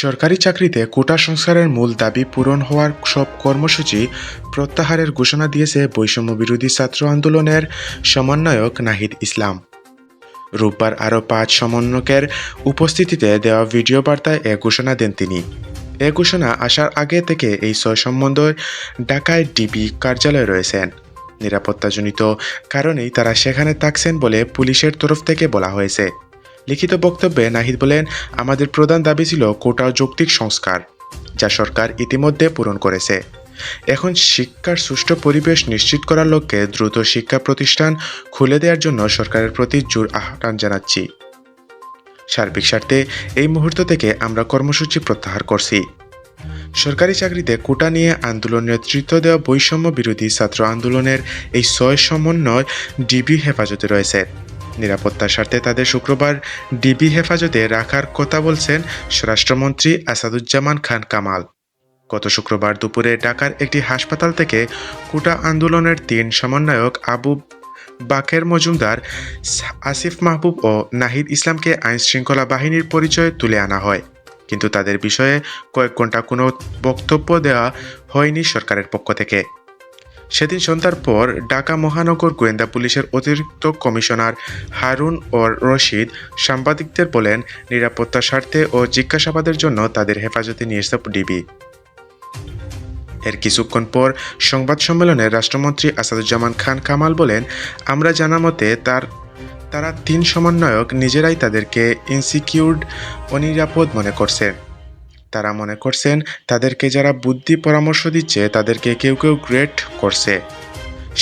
সরকারি চাকরিতে কোটা সংস্কারের মূল দাবি পূরণ হওয়ার সব কর্মসূচি প্রত্যাহারের ঘোষণা দিয়েছে বৈষম্য বিরোধী ছাত্র আন্দোলনের সমন্বয়ক নাহিদ ইসলাম। রোববার আরও 5 সমন্বয়কের উপস্থিতিতে দেওয়া ভিডিও বার্তায় এ ঘোষণা দেন তিনি। এ ঘোষণা আসার আগে থেকে এই 6 সমন্বয় ঢাকায় ডিবি কার্যালয়ে রয়েছেন। নিরাপত্তাজনিত কারণেই তারা সেখানে থাকছেন বলে পুলিশের তরফ থেকে বলা হয়েছে। লিখিত বক্তব্যে নাহিদ বলেন, আমাদের প্রধান দাবি ছিল কোটা যৌক্তিক সংস্কার, যা সরকার ইতিমধ্যে পূরণ করেছে। এখন শিক্ষার সুষ্ঠু পরিবেশ নিশ্চিত করার লক্ষ্যে দ্রুত শিক্ষা প্রতিষ্ঠান খুলে দেওয়ার জন্য সরকারের প্রতি জোর আহ্বান জানাচ্ছি। সার্বিক স্বার্থে এই মুহূর্ত থেকে আমরা কর্মসূচি প্রত্যাহার করছি। সরকারি চাকরিতে কোটা নিয়ে আন্দোলন নেতৃত্ব দেওয়া বৈষম্য বিরোধী ছাত্র আন্দোলনের এই 6 সমন্বয় ডিবি হেফাজতে রয়েছে। নিরাপত্তার স্বার্থে তাদের শুক্রবার ডিবি হেফাজতে রাখার কথা বলছেন স্বরাষ্ট্রমন্ত্রী আসাদুজ্জামান খান কামাল। গত শুক্রবার দুপুরে ঢাকার একটি হাসপাতাল থেকে কোটা আন্দোলনের 3 সমন্বয়ক আবু বাকের মজুমদার, আসিফ মাহবুব ও নাহিদ ইসলামকে আইনশৃঙ্খলা বাহিনীর পরিচয়ে তুলে আনা হয়, কিন্তু তাদের বিষয়ে কয়েক ঘন্টা কোনো বক্তব্য দেওয়া হয়নি সরকারের পক্ষ থেকে। সেদিন সন্ধ্যার পর ঢাকা মহানগর গোয়েন্দা পুলিশের অতিরিক্ত কমিশনার হারুন রশিদ সাংবাদিকদের বলেন, নিরাপত্তার স্বার্থে ও জিজ্ঞাসাবাদের জন্য তাদের হেফাজতে নিয়েছে ডিবি। এর কিছুক্ষণ পর সংবাদ সম্মেলনে রাষ্ট্রমন্ত্রী আসাদুজ্জামান খান কামাল বলেন, আমরা জানা মতে তারা 3 সমন্বয়ক নিজেরাই তাদেরকে ইনসিকিউরড, অনিরাপদ মনে করছেন। তারা মনে করছেন তাদেরকে যারা বুদ্ধি পরামর্শ দিচ্ছে তাদেরকে কেউ কেউ গ্রেড করছে।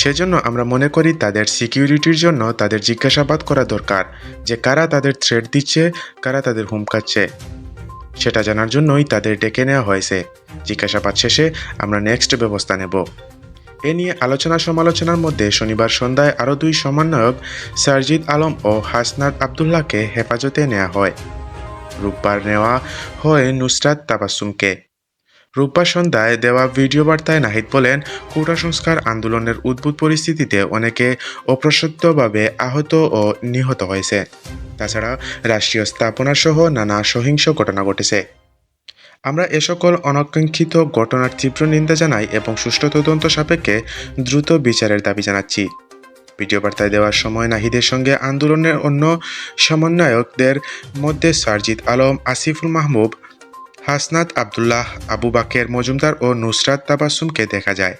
সেজন্য আমরা মনে করি তাদের সিকিউরিটির জন্য তাদের জিজ্ঞাসাবাদ করা দরকার, যে কারা তাদের থ্রেট দিচ্ছে, কারা তাদের হুমকাচ্ছে। সেটা জানার জন্যই তাদের ডেকে নেওয়া হয়েছে। জিজ্ঞাসাবাদ শেষে আমরা নেক্সট ব্যবস্থা নেব। এ নিয়ে আলোচনা সমালোচনার মধ্যে শনিবার সন্ধ্যায় আরও 2 সমন্বয়ক সারজিদ আলম ও হাসনাত আবদুল্লাহকে হেফাজতে নেওয়া হয়। রোববার নেওয়া হয় নুসরাত তাবাসসুমকে। রোববার সন্ধ্যায় দেওয়া ভিডিও বার্তায় নাহিদ বলেন, কোটা সংস্কার আন্দোলনের উদ্ভূত পরিস্থিতিতে অনেকে অপ্রসূতভাবে আহত ও নিহত হয়েছে। তাছাড়া রাষ্ট্রীয় স্থাপনাসহ নানা সহিংস ঘটনা ঘটেছে। আমরা এ সকল অনাকাঙ্ক্ষিত ঘটনার তীব্র নিন্দা জানাই এবং সুষ্ঠু তদন্ত সাপেক্ষে দ্রুত বিচারের দাবি জানাচ্ছি। ভিডিও বার্তায় দেওয়ার সময় নাহিদের সঙ্গে আন্দোলনের অন্য সমন্বয়কদের মধ্যে সারজিদ আলম, আসিফুল মাহমুদ, হাসনাত আবদুল্লাহ, আবু বাকের মজুমদার ও নুসরাত তাবাসসুমকে দেখা যায়।